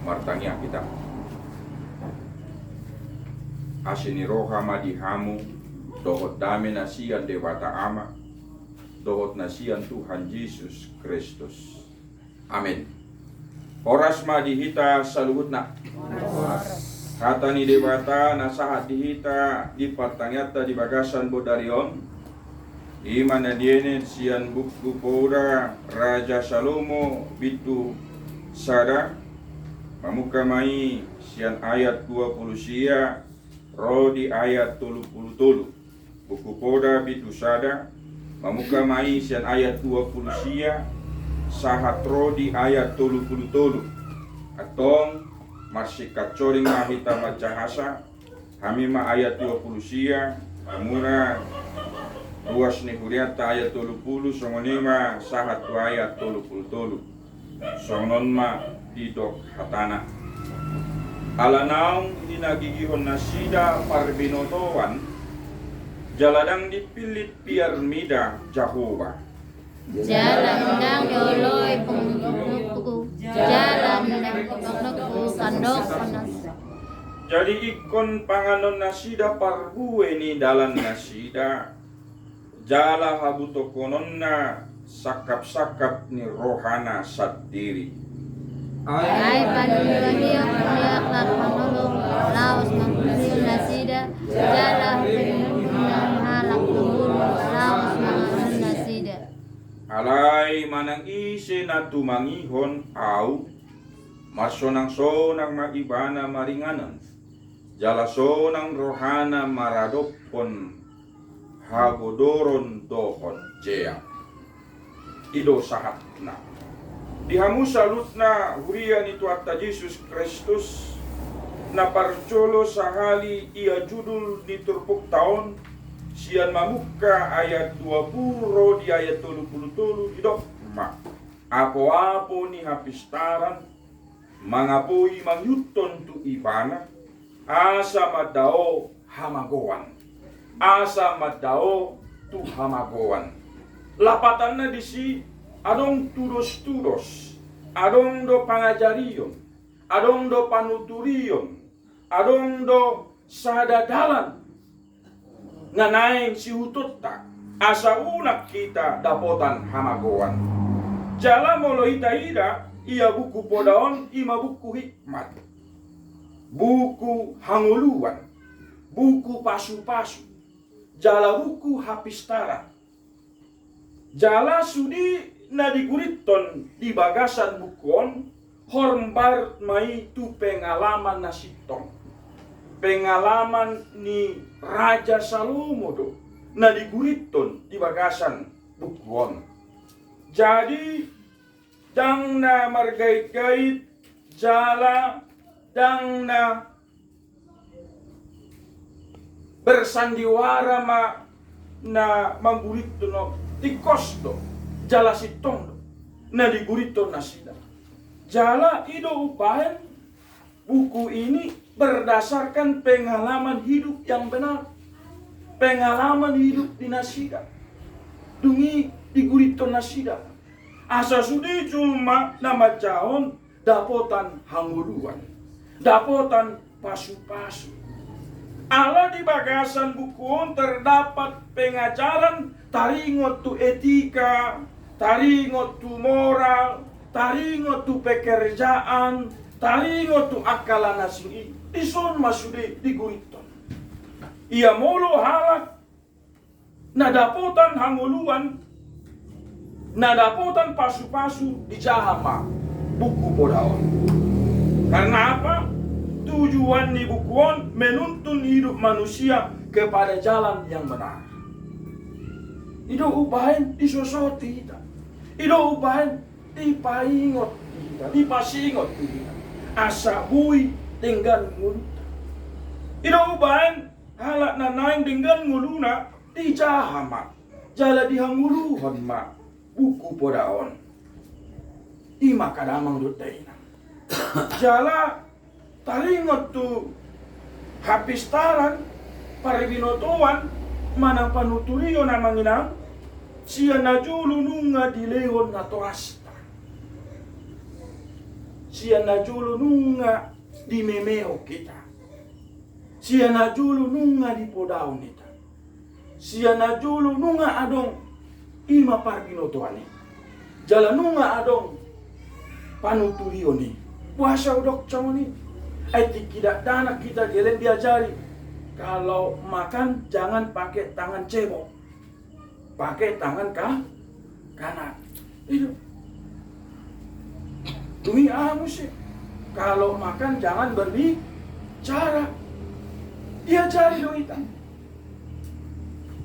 martangnya kita. Asini roha madihamu, dohot dame nasian Dewata Ama, dohot nasian Tuhan Yesus Kristus. Amin. Horas madihita saluhutna. Kata ni Dewata nasahat dihita di partangata di bagasan bodarion. Imana diene sian buku pora Raja Salomo bitu sada. Mamuka mai sian ayat 20 sia Rodi ayat 30 buku poda bitu sada. Mamuka mai sian ayat 20 sia sahat Rodi ayat 30 atong marsikat coring mahita macahasa hamima ayat 20 sia amuna ruas ni huriata ayat 30 songonima sahat ayat 30 songon ma didok hatana alanaung hinagigihon nasida parbinotoan jaladang dipilit piar mida Jehovah jalan doloy pungkuku jalan pungkuku kandok panas. Jadi ikon panganon nasida parbue ni dalan nasida jala habuto kononna sakap-sakap ni rohana sadiri. Ay panulangi ang pangyaklak manulong laos mangkusil nasida jala ng halak tubul laos manganon nasida. Alay manang isi na tumangihon au masonang-sonang maibana maringanan jala sonang rohana maradopon hagodoron dohon jea ido sahat na dihamu salut na hurian itu atta Yesus Kristus na parcolo sahali ia judul di turpuk tahun sian mamuka ayat 20 di ayat 30 hidup ma apo-apo ni hapistaran mangapoi mangyuton tu ibana asa madao hamagoan asa madao tu hamagoan lapatan na disi adong tudos-tudos adong do pangajarion adong do panuturion adong do sadadalan nganaing si hututta asa unak kita dapotan hamagoan jala molo ida ia buku podaon ima buku hikmat buku hanguluan buku pasu-pasu jala buku hapistara jala sudi na diguriton di bagasan bukon hormbar mai tu pengalaman nasitong pengalaman ni Raja Salomo do na diguriton di bagasan bukon. Jadi dang na margait-gait jala dang na bersandiwara na manggurito no tikos do jala sitong do na digurito nasida jala ido upahen buku ini berdasarkan pengalaman hidup yang benar pengalaman hidup di nasida dungi digurito nasida asa sudi cuma nama caon dapotan hanguluan dapotan pasu-pasu ala di bagasan buku terdapat pengajaran taringot tu etika taringot tu moral taringot tu pekerjaan taringot tu akala nasing ison masudi diguriton ia molo halak nadapotan hanguluan nadapotan pasu-pasu di jahama buku podaon karena apa tujuan ni bukuon menuntun hidup manusia kepada jalan yang benar ido ubahin disosoti kita ido ubahin dipaingot kita dipasingot kita asa bui dengan nguluta ido ubahin halak nanaing dengan nguluna di jahama jala dihanguluhan ma buku podaon ima kadamang dutaina jala taringot tu hapistaran paribinotoan mana panuturiyo na manginang siya na julu nunga dilehon na toasta siya na julu nunga di memeo kita. Siya na julu nunga di podao nita. Siya na julu nunga adong ima parbinotoane. Jala nunga adong panuturio ni. Puasa udok camo ni. Ay tidak dana kita gelen diajari. Kalau makan jangan pakai tangan cebok. Pakai tangan kanan. Itu. Tumi sih. Kalau makan jangan berbicara. Diajari dong kita.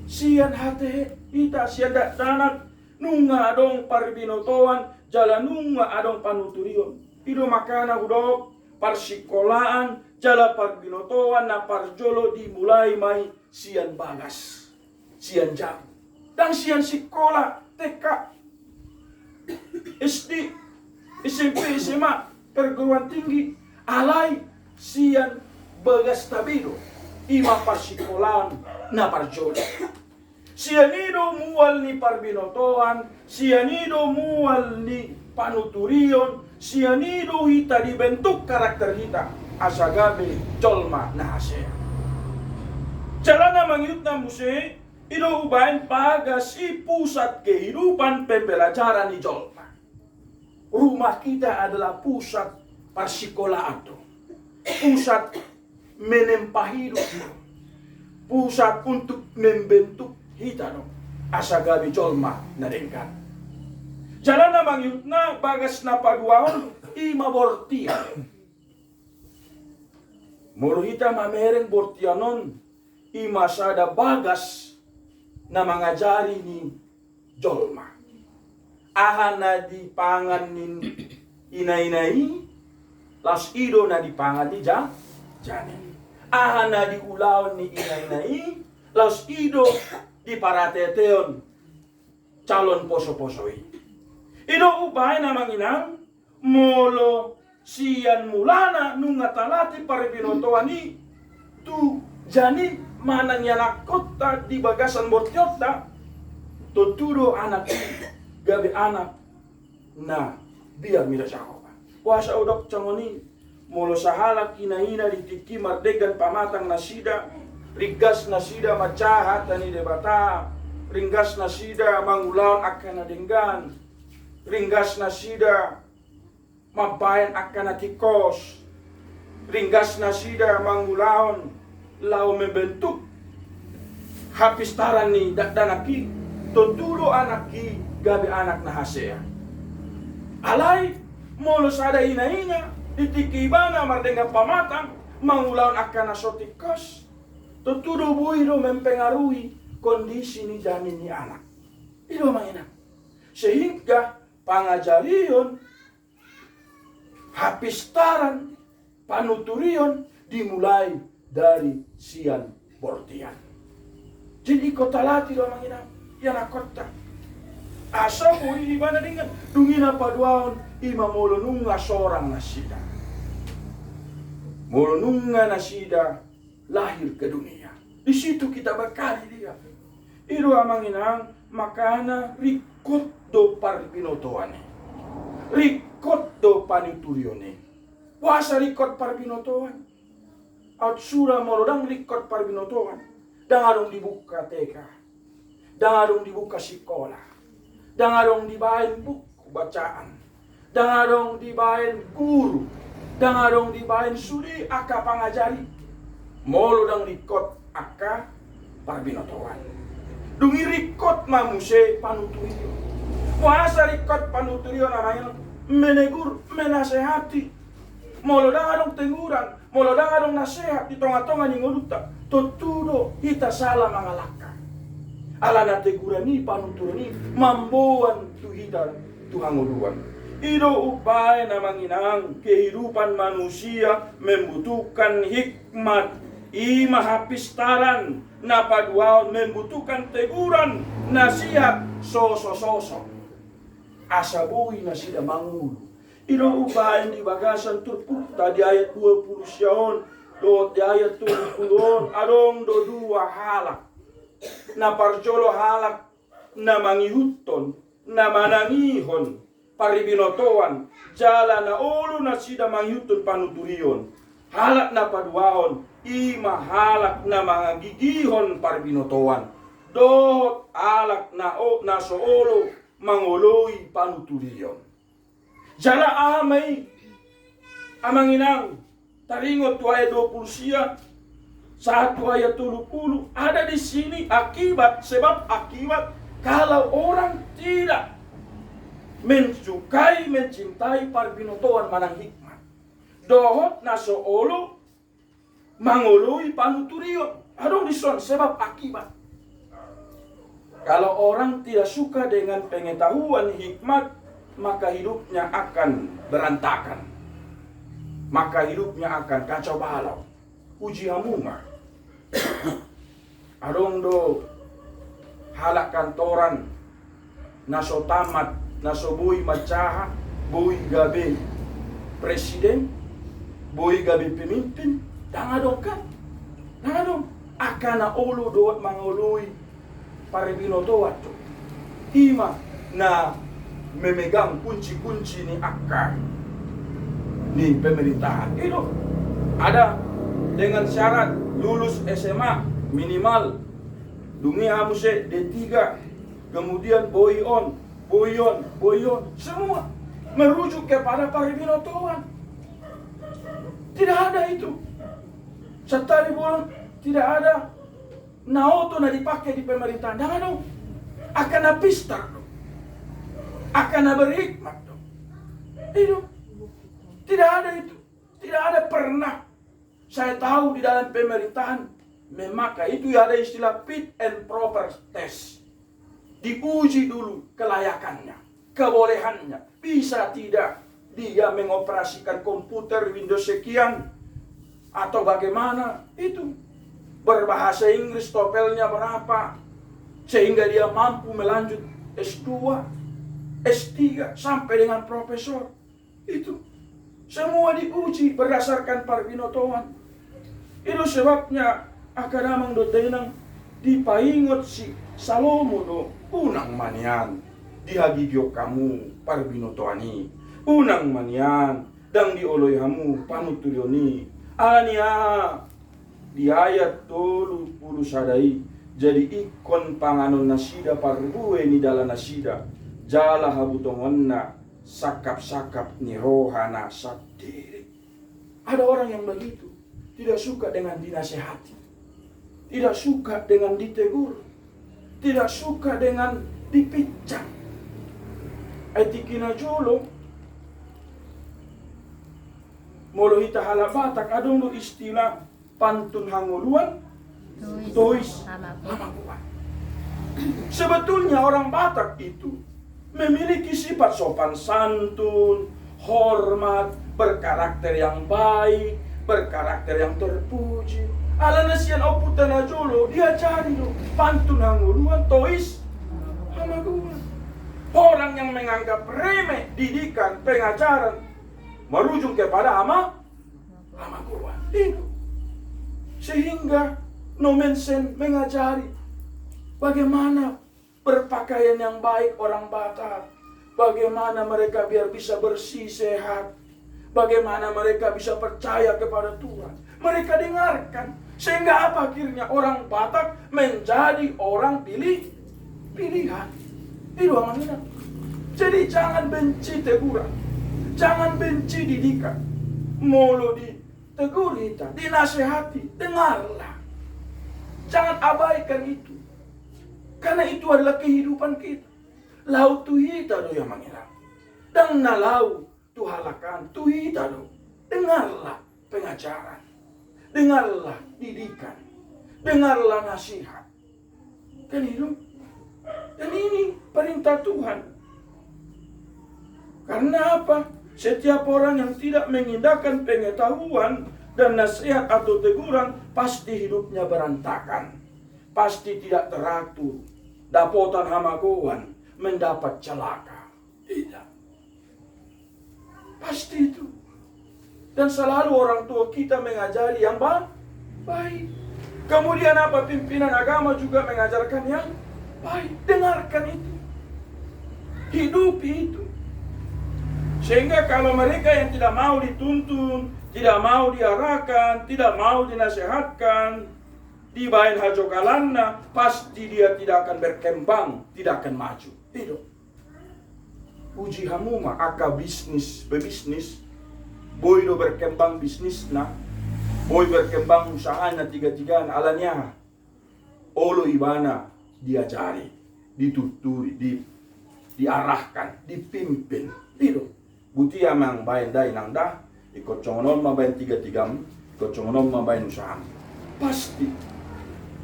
Sian hati kita sian dak danak nunga adong parbinotoan jala nunga adong panuturion. Ido makana udok parsikolahan jala parbinotoan na parjolo dimulai mai sian bagas. Sian jam. Dan sian sekolah TK SD SMP SMA perguruan tinggi alai sian bagas tabido ima parsikolahan na parjolo. Sianido mual ni parbinotoan, sianido mual ni panuturion, sianido hita dibentuk karakter hita asagabe jolma nahasea. Jalana mangyut na muse, ido ubain pagas pusat kehidupan pembelajaran ni jolma. Rumah kita adalah pusat parsikolahan, pusat menempa hidup, pusat untuk membentuk hita no asagabi jolma na dengkan. Jalan na mangyut na bagas na paduaon ima bortia. Muro hita mamereng bortianon ima sada bagas na mangajari ni jolma. Aha na di pangan nin inay-inay las ido na di pangan di janin. Aha na di ulaw ni inay-inay las ido di parateteon calon poso-posoi. Ido ubay na manginang molo siyan mulana nunga talati parbinotoan ni tu janin manang yanakota di bagasan bortiota tuturo anak gabi anak na biar mira sakoba. Puasa udok cangoni molo sahala kinahina ditiki mardegan pamatang nasida rigas nasida macahat tani debata, ringgas nasida mangulaon akan nadenggan, ringgas nasida mabayan akan natikos, ringgas nasida mangulaon lau membentuk hapistaran ni danaki, tuturo anaki gabi anak nahasea. Alay molo sada ina-ina ditikibana mardenggan pamatang mangulaon akan nasotikos. Tuturo buiro mempengaruhi kondisi ni janin ni anak. Itu mainan. Sehingga pangajarion, hapistaran, panuturion dimulai dari sian bortian. Jadi kota lati do mainan. Yana kota. Asa buri di mana dengan dungina paduaon ima molonunga seorang nasida. Molonunga nasida lahir ke dunia. Di situ kita bekali dia. Iru amanginang makana rikot do parbinotoane. Rikot do panuturione. Puasa rikot parbinotoan. At sura molodang rikot parbinotoan. Dangarong dibuka TK. Dangarong dibuka sekolah. Dangarong dibain buku bacaan. Dangarong dibain guru. Dangarong dibain suri aka pangajari. Molo dang rikot aka parbinotoan. Dungi rikot mamuse panuturio. Puasa rikot panuturio namanya menegur menasehati. Molo dang adong tenguran, molo dang adong nasehat di tonga-tonga ni ngoduta. Tuturo hita salah mangalaka. Ala na teguran ni panuturio ni mamboan tu hita Tuhan ngoduan. Ido upaya na manginang kehidupan manusia membutuhkan hikmat. Ima hapistaran na paduaon membutuhkan teguran nasihat soso-soso. Asabuhi na sida mangulu. Ino ubahin di bagasan turpukta di ayat 20 siyaon. Do di ayat 20 adong do dua halak. Na parjolo halak na mangihuton na manangihon paribinotoan, jala na ulu na sida mangyutun panuturion, halak na paduahon, ima halak na mga gigihon paribinotoan, dohot alak na soolo mangoloy panuturion. Jala amay, amanginang, taringot tuaya 20 siya, 1 ayat 30, ada di sini akibat, sebab akibat kalau orang tidak mencintai parbinotoan manang hikmat, dohot naso olo mangului panuturio, adong dison sebab akibat. Kalau orang tidak suka dengan pengetahuan hikmat, maka hidupnya akan berantakan, maka hidupnya akan kacau balau, uji hamunga. Adong do halak kantoran naso tamat, naso boy macaha, boy gabe presiden, boy gabe pemimpin, dangadong kan, dangadong akana olo doat mangoloi paribinotoat to, ima na memegang kunci-kunci ni akar ni pemerintahan. Itu ada dengan syarat lulus SMA minimal, dunia muse D3, kemudian boyon, semua merujuk kepada paribinotoan. Tidak ada itu. Setari bolong tidak ada. Naoto na dipakai di pemerintahan. Jangan dong. Akan napistar dong. Akan berhikmat dong. Itu. Tidak ada itu. Tidak ada pernah. Saya tahu di dalam pemerintahan, maka itu ada istilah fit and proper test. Diuji dulu kelayakannya, kebolehannya. Bisa tidak dia mengoperasikan komputer Windows sekian, atau bagaimana itu. Berbahasa Inggris TOEFL-nya berapa, sehingga dia mampu melanjut S2, S3, sampai dengan profesor. Itu semua diuji berdasarkan parbinotoan. Itu sebabnya akadamang do tenang dipaingot si Salomo do unang manian dihagigyo kamu parbinotoani, unang manian dang dioloy hamu panuturyoni ania di ayat 30 sadai. Jadi ikon panganon nasida parbuwe ni dala nasida jala habutongonna sakap-sakap ni rohana sadiri. Ada orang yang begitu, tidak suka dengan dinasehati, tidak suka dengan ditegur, tidak suka dengan dipincang. Etikina jolo molohita halabatak adong do istilah pantun hanguluan tois hamakuan. Sebetulnya orang Batak itu memiliki sifat sopan santun, hormat, berkarakter yang baik, berkarakter yang terpuji. Ala nasian oputana jolo dia cari lo pantun hanguluan tois hamakuan. Orang yang menganggap remeh didikan pengajaran merujuk kepada hamakuan itu. Sehingga Nomensen mengajari bagaimana berpakaian yang baik orang Batak, bagaimana mereka biar bisa bersih sehat, bagaimana mereka bisa percaya kepada Tuhan. Mereka dengarkan, sehingga apa akhirnya orang Batak menjadi orang pilihan. Itu amannya. Jadi jangan benci teguran, jangan benci didikan. Molo ditegur kita, dinasehati, dengarlah. Jangan abaikan itu. Karena itu adalah kehidupan kita. Lau tuhita do yang mengira. Dan nalau tuhalakan tuhita do. Dengarlah pengajaran. Dengarlah didikan. Dengarlah nasihat. Kan itu. Dan ini perintah Tuhan. Karena apa? Setiap orang yang tidak mengindahkan pengetahuan dan nasihat atau teguran, pasti hidupnya berantakan. Pasti tidak teratur. Dapotan hamakuan, mendapat celaka. Tidak. Pasti itu. Dan selalu orang tua kita mengajari yang baik. Kemudian apa? Pimpinan agama juga mengajarkan yang baik. Dengarkan itu. Hidupi itu. Sehingga kalau mereka yang tidak mau dituntun, tidak mau diarahkan, tidak mau dinasihatkan, dibain hajokalanna, pasti dia tidak akan berkembang, tidak akan maju. Itu. Uji hamuma, aka bisnis, bebisnis, boy do berkembang bisnis na, boy berkembang usahanya tiga-tigaan alanya, olo ibana diajari, dituturi, diarahkan, dipimpin. Itu. Buti amang bain dai nang dah, ikut congonon mabain tiga-tigam, ikut congonon mabain usaha. Pasti.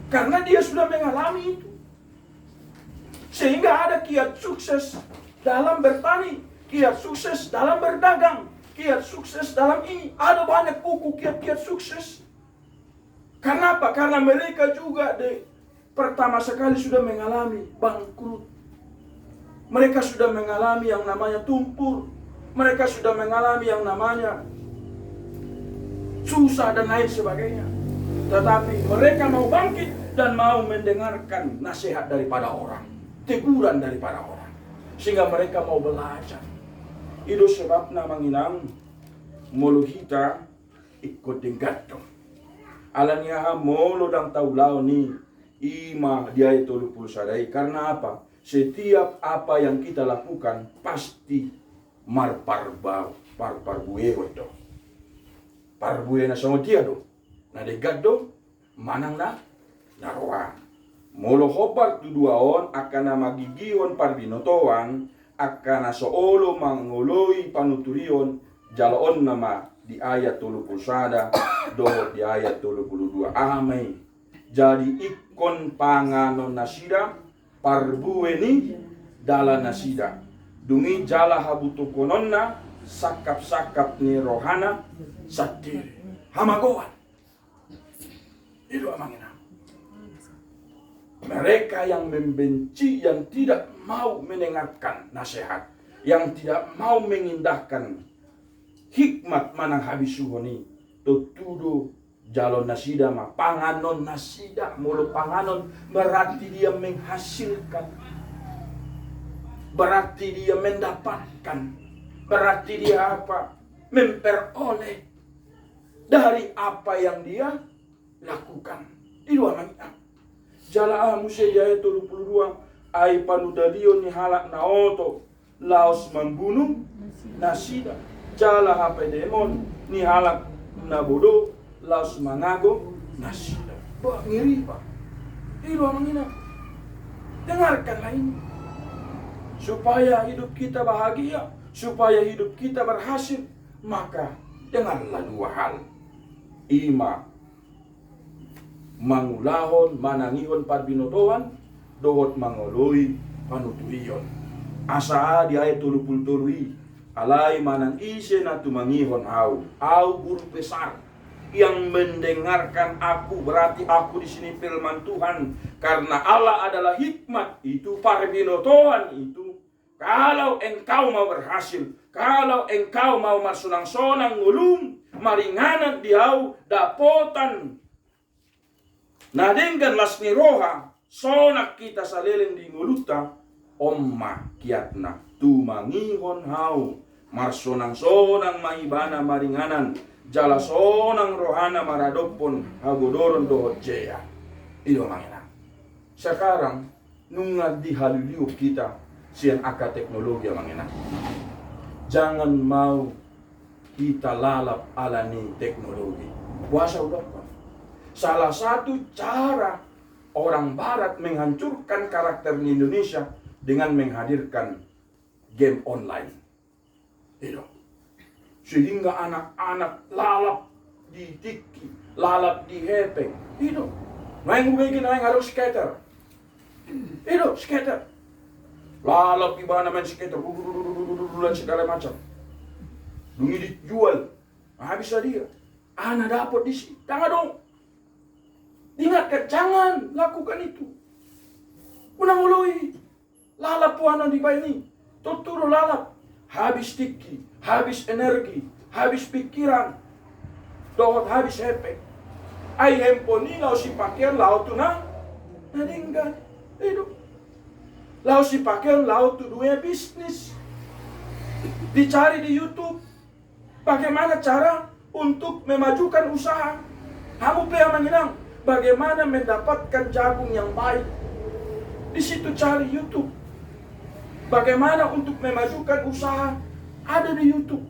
Karena dia sudah mengalami itu. Sehingga ada kiat sukses dalam bertani, kiat sukses dalam berdagang, kiat sukses dalam ini. Ada banyak buku kiat-kiat sukses. Karena apa? Karena mereka juga pertama sekali sudah mengalami bangkrut. Mereka sudah mengalami yang namanya tumpur. Mereka sudah mengalami yang namanya susah dan lain sebagainya. Tetapi mereka mau bangkit dan mau mendengarkan nasihat daripada orang, teguran daripada orang, sehingga mereka mau belajar. Itu sebabnya manginang mulu kita ikut denggatong. Alanya mulu dang taulau ni ima dia itu lupul sadai. Karena apa? Setiap apa yang kita lakukan pasti parbue itu. Parbue na sama dia do. Na degat do manang na naroa. Molo hobar tu duaon akan na magigihon parbinotoan akan na soolo mangoloi panuturion jalaon nama di ayat 30 do di ayat 32 amai. Jadi ikon panganon nasida parbue ni dala nasida. Dungi jala habutukononna sakap-sakap ni rohana satiri hamagoan. Itu amangina. Mereka yang membenci, yang tidak mau mendengarkan nasihat, yang tidak mau mengindahkan hikmat manang habis suhoni, tutudo jalon nasida ma panganon nasida, mulu panganon berarti dia menghasilkan. Berarti dia mendapatkan, berarti dia apa? Memperoleh dari apa yang dia lakukan. Di dua manita. Jala Musa jaya 32 ai panudalion ni halak naoto laos membunuh nasida. Jala apa demon ni halak nabodo laos mangago nasida. Wah ngiri pak. Di dua manita. Dengarkanlah ini. Supaya hidup kita bahagia, supaya hidup kita berhasil, maka dengarlah dua hal. Ima mangulahon manangihon parbinotoan, dohot mangoloi panuturion. Asa di ayat 33 alai manang ise na tumangihon au guru besar yang mendengarkan aku, berarti aku di sini firman Tuhan, karena Allah adalah hikmat itu parbinotoan itu. Kalau engkau mau berhasil, kalau engkau mau masunang-sonang ngulum, maringanan diau dapotan. Nadenggan lasni roha, sonak kita saleleng di nguluta, omma kiatna, tumangihon hau, marsonang-sonang maibana maringanan, jala sonang rohana maradopon, hagodoron dohot jaya. Itu mangina. Sekarang, nungad di haluliu kita, sian aka teknologi mangina. Jangan mau kita lalap alani teknologi. Puasa udah. Salah satu cara orang barat menghancurkan karakter di Indonesia dengan menghadirkan game online. Itu. Sehingga anak-anak lalap di tiki, lalap di HP. Itu. Main gue gini harus skater. Itu skater. Lalap iba main skater, dan segala macam. Dungi dijual, habis dia. Anak dapat di sini, jangan dong. Ingatkan, jangan lakukan itu. Unang uloi, lalap puana di ini, tuturo lalap, habis tiki, habis energi, habis pikiran, dohot habis HP. Ay handphone ni lau si pakaian lau tu na, nadinggan, hidup. Lau si pakaian lau tu dunia bisnis. Dicari di YouTube. Bagaimana cara untuk memajukan usaha. Kamu pe mengenang bagaimana mendapatkan jagung yang baik. Di situ cari YouTube. Bagaimana untuk memajukan usaha, ada di YouTube.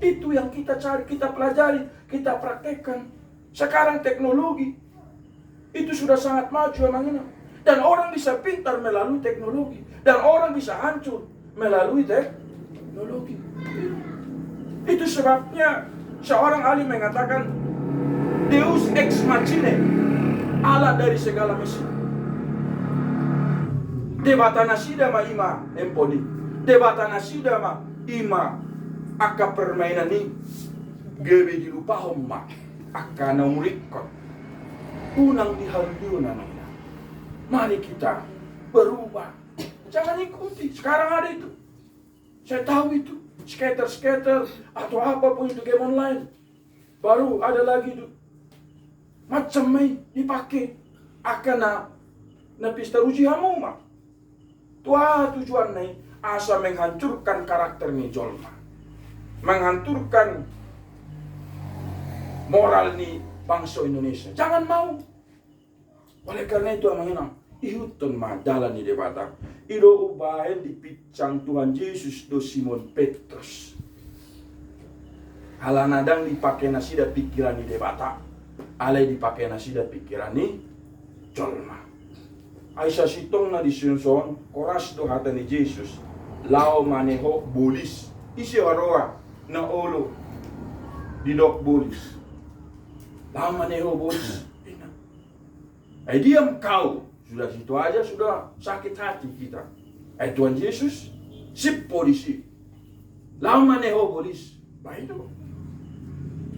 Itu yang kita cari, kita pelajari, kita praktekkan. Sekarang teknologi itu sudah sangat maju mengenang. Dan orang bisa pintar melalui teknologi. Dan orang bisa hancur melalui teknologi. Itu sebabnya seorang ahli mengatakan Deus ex machina, Allah dari segala mesin. Debata nasida ma ima emponi. Debata nasida ma ima aka permainan ni. Gebe di lupa homma aka naurikot. Unang dihaldiyo na nila. Mari kita berubah. Jangan ikuti. Sekarang ada itu. Saya tahu itu. Skater atau apapun itu game online. Baru ada lagi itu. Macam mai dipakai. Akan na pista uji hamu mah. Tua tujuan nih asa menghancurkan karakter nih jolma. Menghancurkan moral nih bangsa Indonesia. Jangan mau. Oleh karena itu amangina ihutun mah jalan di debata. Iro ubahen dipicang Tuhan Yesus do Simon Petrus. Halanadang dipakai nasida pikiran di debata. Alai dipakai nasida pikiran nih jolma. Aisyah sitong na disunson, koras do hata ni Jesus, lao maneho bolis. Isi waroa na olo, didok bolis. Lao maneho bolis. Ay diam kau, sudah situ aja sudah sakit hati kita. Ay Tuhan Yesus, sip polisi. Lao maneho bolis. Baik itu.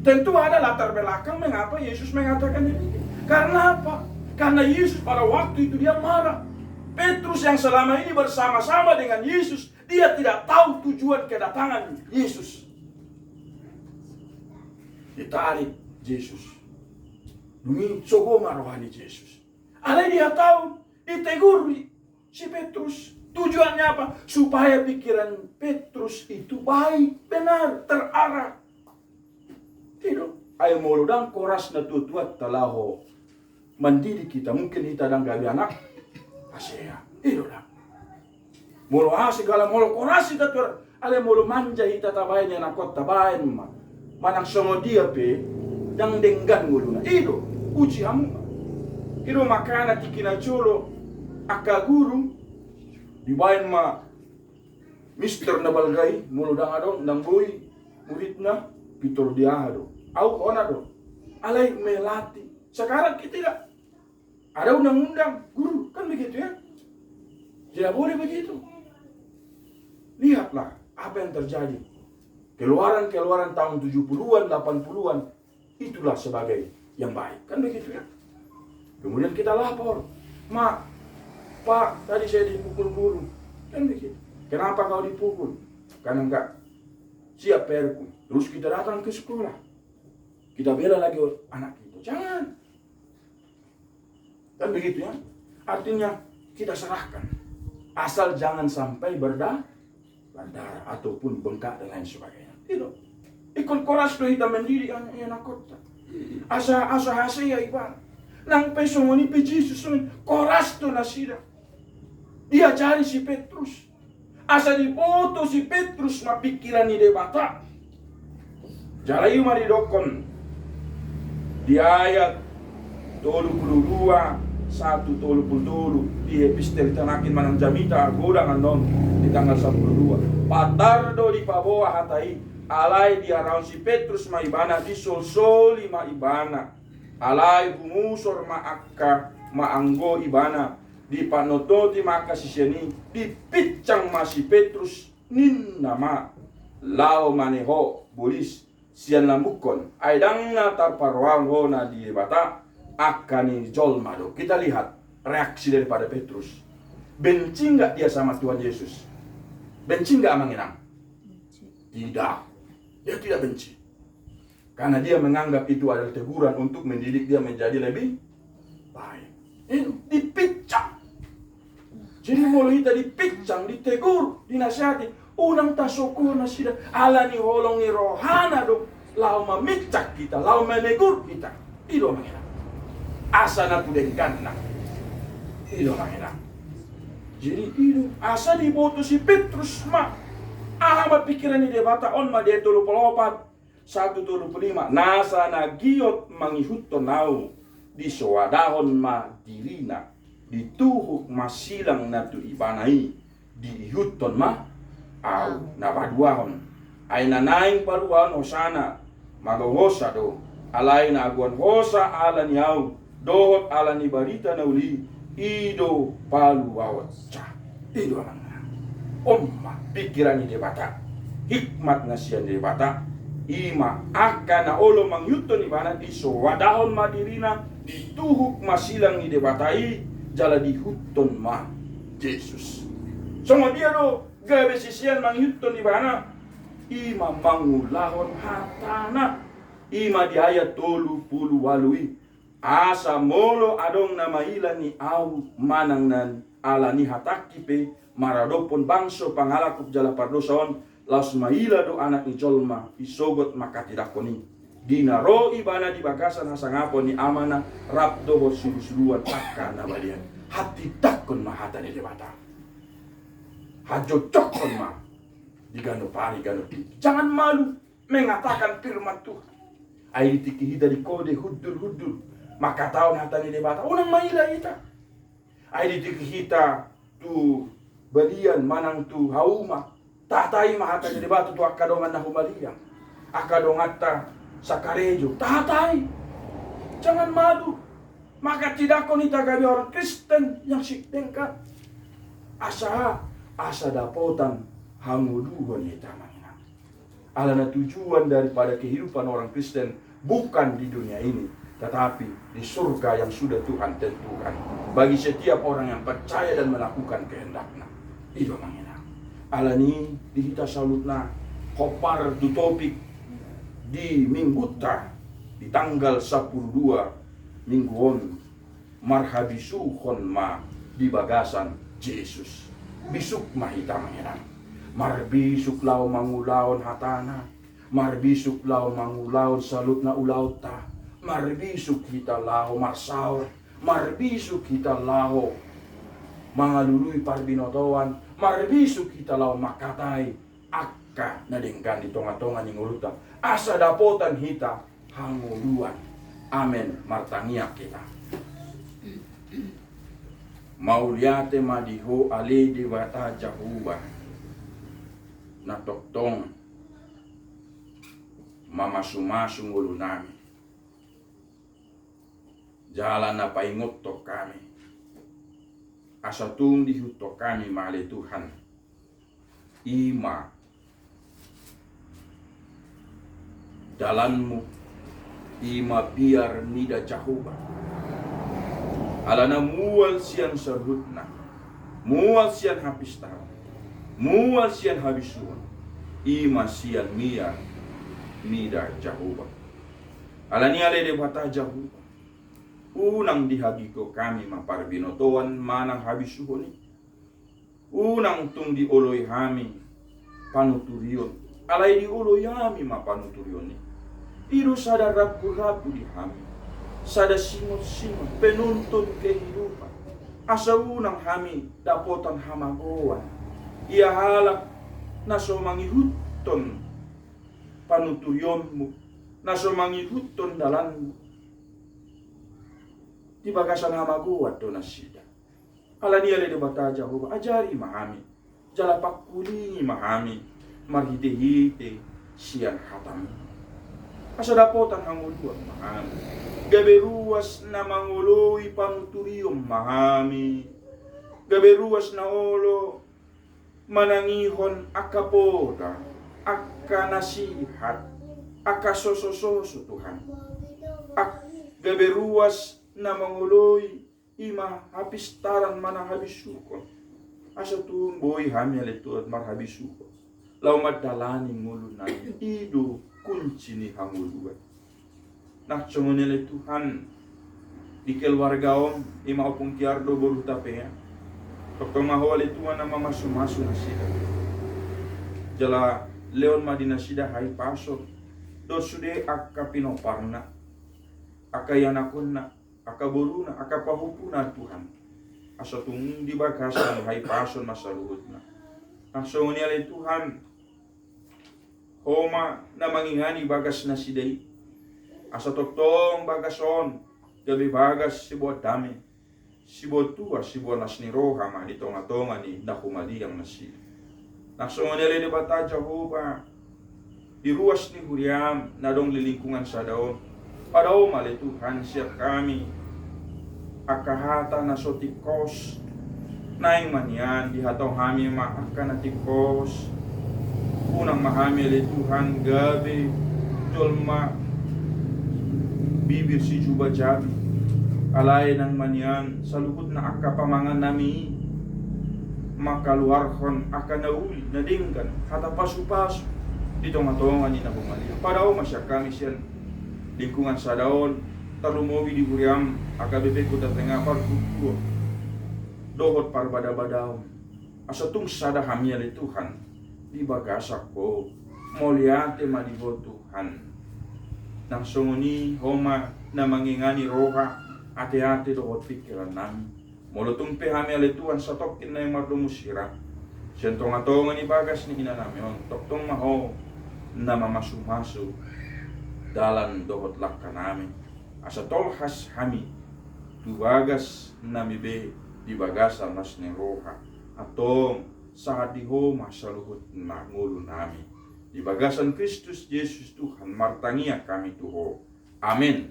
Tentu ada latar belakang mengapa Yesus mengatakan ini. Karena apa? Karena Yesus pada waktu itu dia marah. Petrus yang selama ini bersama-sama dengan Yesus, dia tidak tahu tujuan kedatangan Yesus. Ditarik Yesus. Demi sogoma rohani Yesus. Ada dia tahu, ditegur si Petrus. Tujuannya apa? Supaya pikiran Petrus itu baik, benar, terarah. Tidak. Ayo molodang koras na tutuat talaho. Mendidik kita, mungkin kita dan gabi anak asyia, itu dah. Mulu segala mulu korasi tatur, ale mulu manja kita tabain yang nakot tabain mah, manang songo dia pe, dang denggan mulu na, itu uji hamu, itu makana tikina culo, aka guru, dibain mah, Mister nabalgai, mulu dang adong, dang boy, muridna, pitor dia adong, au ona dong, alai melati, sekarang kita tidak. Ada undang-undang, guru, kan begitu ya? Tidak boleh begitu. Lihatlah apa yang terjadi. Keluaran tahun 70-an, 80-an, itulah sebagai yang baik. Kan begitu ya? Kemudian kita lapor. Mak, Pak, tadi saya dipukul guru. Kan begitu. Kenapa kau dipukul? Karena enggak siap PR-ku. Terus kita datang ke sekolah. Kita bela lagi anak kita. Jangan. Kan begitu ya. Artinya kita serahkan. Asal jangan sampai berdarah ataupun bengkak dan lain sebagainya. Itu. Ikut koras do kita mendidik anak kota. Asa hasil ya ibarat. Nang peso ngoni pe Jesus koras do nasida. Dia cari si Petrus. Asa dipoto si Petrus ma pikiran ni debata. Jalayu mari dokon. Di ayat 22 1:30 di epistel tanakin manang jamita godang andon di tanggal 12 patardo di paboa hatai alai di araun si Petrus maibana di solsoli maibana alai bumusor maakka maanggo ibana di panototi maka siseni di piccang si Petrus nin nama lao maneho bolis sian lambukon aidang na tarparwang ho na di bata akan jolma do. Kita lihat reaksi daripada Petrus. Benci nggak dia sama Tuhan Yesus? Benci nggak mengenang? Tidak. Dia tidak benci. Karena dia menganggap itu adalah teguran untuk mendidik dia menjadi lebih baik. Itu dipincang. Jadi mulai kita dipincang, ditegur, dinasihati Unang tasoko na sila. Ala ni holong ni rohana do. Lau mamicak kita. Lau menegur kita. Ilo mangina. Asa na tudengkan na. Ilo mangina. Jadi ilo. Asa diboto si Petrus ma. Amat pikiran ni debata on ma dia 34. 1:25. Nasa nagiot mangihut tonau. Di sowadahon ma dirina. Dituhuk masilang na tu ibanai. Di ihuton ma. Au napaduahon. Ay nanaing paluan hosana. Magahosa do. Alay na aguan hosa ala ni au. Dohot ala ni barita na uli. Ido paluawat ca. Ido amang. Omma pikiran ni debata. Hikmat na siya ni debata. Ima akan na olo mangyuto ni bana di sowadahon madirina dituhuk masilang ni debatai jala dihuton ma Jesus. So dia do gabe sisian mangyuto ni bana ima mangulahon hatana ima di ayat 38 asa molo adong na mailan ni au manang nan ala ni hatakipe maradopon bangso pangalakup jala pardosaon laus maila do anak ni jolma isogot makatidakoni dina ro ibana di bagasan hasangapo ni amana rabdo ho suru-suruan takka na balian hati takon mahata ni debata hajo cokon ma digano pari gano di jangan malu mengatakan firman Tuhan ai ditikihida di kode hudur maka taon hata ni debata unang maila ita ai ditikihita tu balian manang tu hauma tatai mahata jadi batu tu akadongan na humaliang. Akadongata sakarejo. Tatai. Jangan malu. Maka tidak kau nita gabi orang Kristen yang siktengka. Asa dapotan hanguduhan nita mangina. Alana tujuan daripada kehidupan orang Kristen bukan di dunia ini, tetapi di surga yang sudah Tuhan tentukan bagi setiap orang yang percaya dan melakukan kehendaknya. Itu mangina. Alani dihita salutna kopar du topik di mingguta di tanggal 12 mingguon marhabisuhon ma di bagasan Yesus bisuk mahita mangiran marbisuk lau mangulaon hatana marbisuk lau mangulaon salutna ulauta marbisuk kita lau marsaur marbisuk kita lau mangalului parbinotoan marbisuk kita lawan makatai akka nadengkan di tonga-tonga ni nguluta asa dapotan hita hanguluan amen martangia kita mauliate madiho ale di wata jahuba na toktong mamasumasu ngulu nami jalan na paingot to kami asa tung dihuto kami mali Tuhan ima dalanmu ima biar nida cahuba alana mual sian sarhutna mual sian habis tahu mual sian habisuan ima sian miar nida cahuba alani ale de bata jahuba unang dihagiko kami maparbinotoan manang habisuhoni unang tung di oloy hami panuturion alay di oloy hami mapanuturion ni iru sada rapu-rapu di hami sada simot-simot penuntun kehidupan asa unang hami dapotan hamagoan ia halak naso mangihuton panuturionmu naso mangihuton dalanmu di bagasan hamaguat do nasida. Ala niya le bata Jehova ajari mahami. Jala pakulingi mahami. Marhite-hite siyan hatam. Asa dapotan hanguluan mahami. Gaberuas na manguloy panuturiom mahami. Gaberuas na olo manangihon akapoda. Aka nasihat. Aka sosososo Tuhan. Gaberuas na manguloy ima habis taran mana habis syukur asa tuong boy hamil itu mar habis syukur lau madalani ngulu na ido kunci ni hanguluan nak cungunile Tuhan di keluarga om ima opung kiardo boru tape ya doktor mahwal itu na mamasu-masu na sila jala leon madina sida hai paso do sude akka pinoparna akka yanakunna akka boruna akka pahupuna Tuhan asa tung di bagasan hai pason masaluhutna langsung ni Tuhan homa na mangingani bagas na sidai asa toktong bagason gabi bagas si buat dami si buat tua si buat nasni roha ma di tonga-tonga ni nakumali yang nasi langsung ni di bata Jehovah di ruas ni huriam na dong lilingkungan sa daon padaw mali Tuhan siap kami akahata na sotikos naing manian di hataw hami maaka na tikos unang mahami ali Tuhan gabi jolma bibir si juba jabi alay ng manian sa lukot na akka pamangan nami makaluarhon akka nauli nadinggan hata pasu-pasu dito matongan ni na bumali padaw masya kami siyan lingkungan sa daon talumogi di huriam akka bebek ko tatengah parkukuo dohot parbada-badaw asa tung sada hami ali Tuhan di bagasak ko moliate madibo Tuhan nang sunguni homa na mangingani roha ati-ati dohot pikiran namin molotong pehami ali Tuhan sa tokin na yung marlumusira siyentong atongan ni bagas ni ina namin toktong maho na mamasumaso dalan dohot lakka namin asa tolhas hami tu bagas namibe di bagasa mas ni roha atong sa hadiho masaluhut na ngulo namin di bagasan Kristus Yesus Tuhan martangia kami tuho amen.